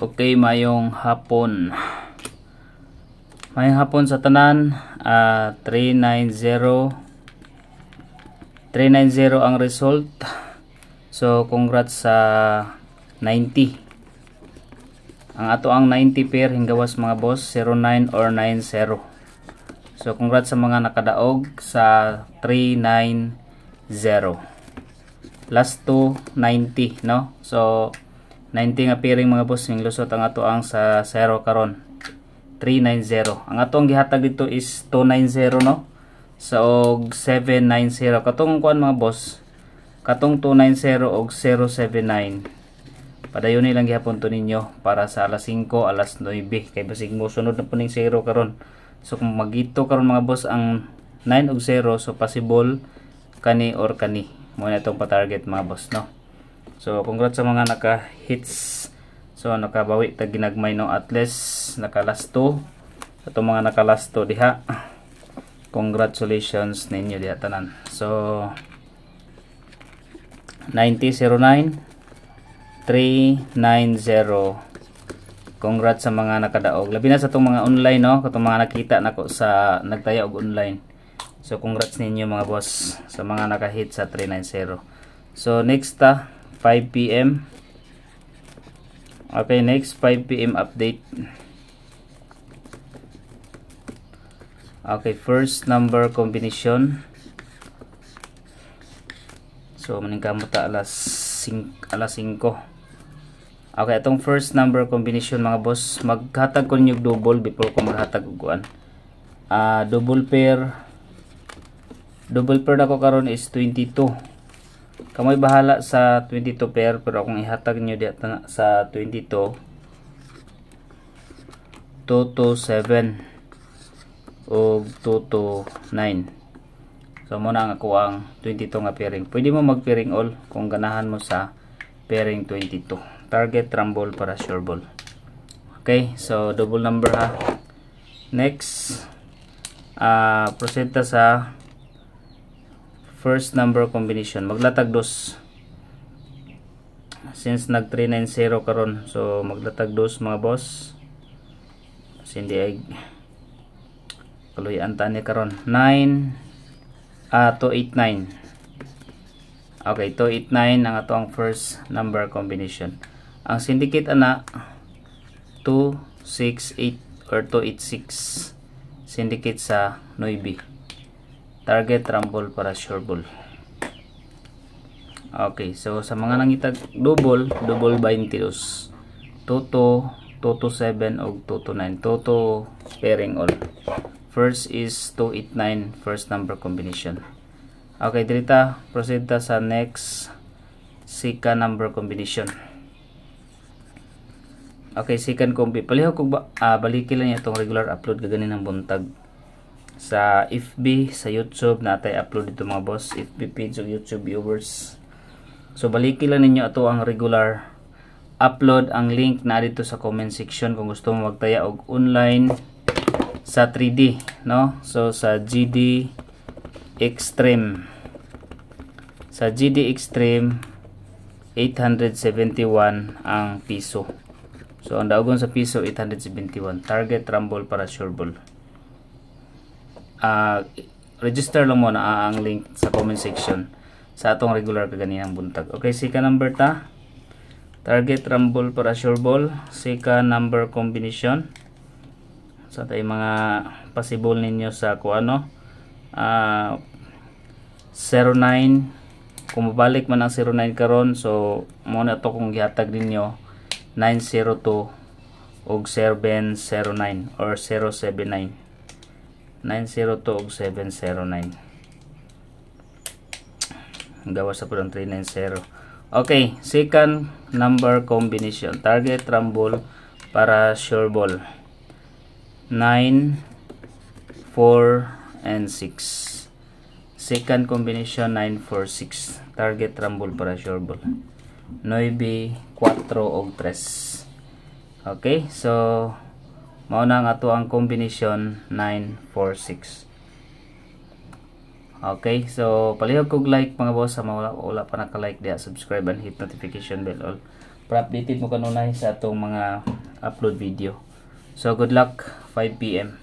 Okay, mayong hapon. Mayong hapon sa tanan. 390 ang result. So congrats sa 90. Ang ato ang 90 pair hinggawas mga boss 09 or 90. So congrats sa mga nakadaog sa 390. Last to 90, no? So 90 nga pairing mga boss, yung lusot ang ato ang sa 0 karon 390. Ang ato ang gihatag dito is 290, no? So 790 katong kuan mga boss, katong 290 og 079. Padayon nilang gihapon to ninyo para sa alas 5, alas 9 kay basig mo sunod na po ning 0 karon. So kung magito karon mga boss ang 9 og 0, so possible kani or kani mo na itong pa-target mga boss, no? So congrats sa mga naka-hits. So nakabawi tag ginagmay, no? At least naka-last 2. Itong mga naka-last 2 diha, congratulations ninyo diha tanan. So 9009 390. Congrats sa mga nakadaog. Labi na sa itong mga online, no? Katong mga nakita nako sa nagtaya og online. So congrats ninyo mga boss sa mga naka-hit sa 390. So next 5 PM. Okay, next 5 PM update. Okay, first number combination. So maningkamot ta alas 5. Okay, itong first number combination mga boss, maghatag ko ninyo double before ko maghatag og kuan. Double pair na ko karon is 22. Kamoy bahala sa 22 pair, pero akong ihatag nyo dito sa 22 227 o 229. So muna ang ako ang 22 nga pairing. Pwede mo mag pairing all kung ganahan mo sa pairing 22. Target rumble para sure ball. Okay, so double number ha. Next, proceed ta sa first number combination. Maglatag dos. Since nag 390 karon, so maglatag dos mga boss. Hindi ay kaluyan tani karon 289. Okay, 289 ang ato ang first number combination. Ang syndicate ana 268 or 286. Syndicate sa 9. Target rumble para sure ball. Okay, so sa mga nangitag double 22. Toto 227 og 229. Toto pairing all. First is 289, first number combination. Okay, dirita proceed ta sa next second number combination. Okay, second combi. Palihog ko balikin lang itong regular upload gaganin ng buntag. Sa FB, sa YouTube natay upload dito mga boss, FB page o YouTube viewers. So balikin lang ninyo ato ang regular upload. Ang link na dito sa comment section kung gusto mo magtaya og online sa 3D, no? So sa GD Extreme. Sa GD Extreme 871 ang piso. So ang daogon sa piso 871. Target rumble para sure ball. Register lang mo na ang link sa comment section sa atong regular kaganihang buntag. Okay, second number ta. Target rumble para sure ball. Second number combination. So tayo mga possible ninyo sa kuano. 09. Kung mabalik man ang 09 karon, so muna to kung gihatag ninyo 902 og 709 or 079. 902 og 709. Gawas sa pudang 390. Okay, second number combination. Target rumble para sure ball. 9, 4, and 6. Second combination 9, 4, 6. Target rumble para sure ball. 9, 4, og 3. Okay, so mauna nga to ang combination 946. Okay, so palihog kog like mga boss sa mga wala pa naka-like diha, subscribe and hit notification bell all para updated mo kanunay sa atong mga upload video. So good luck, 5 PM.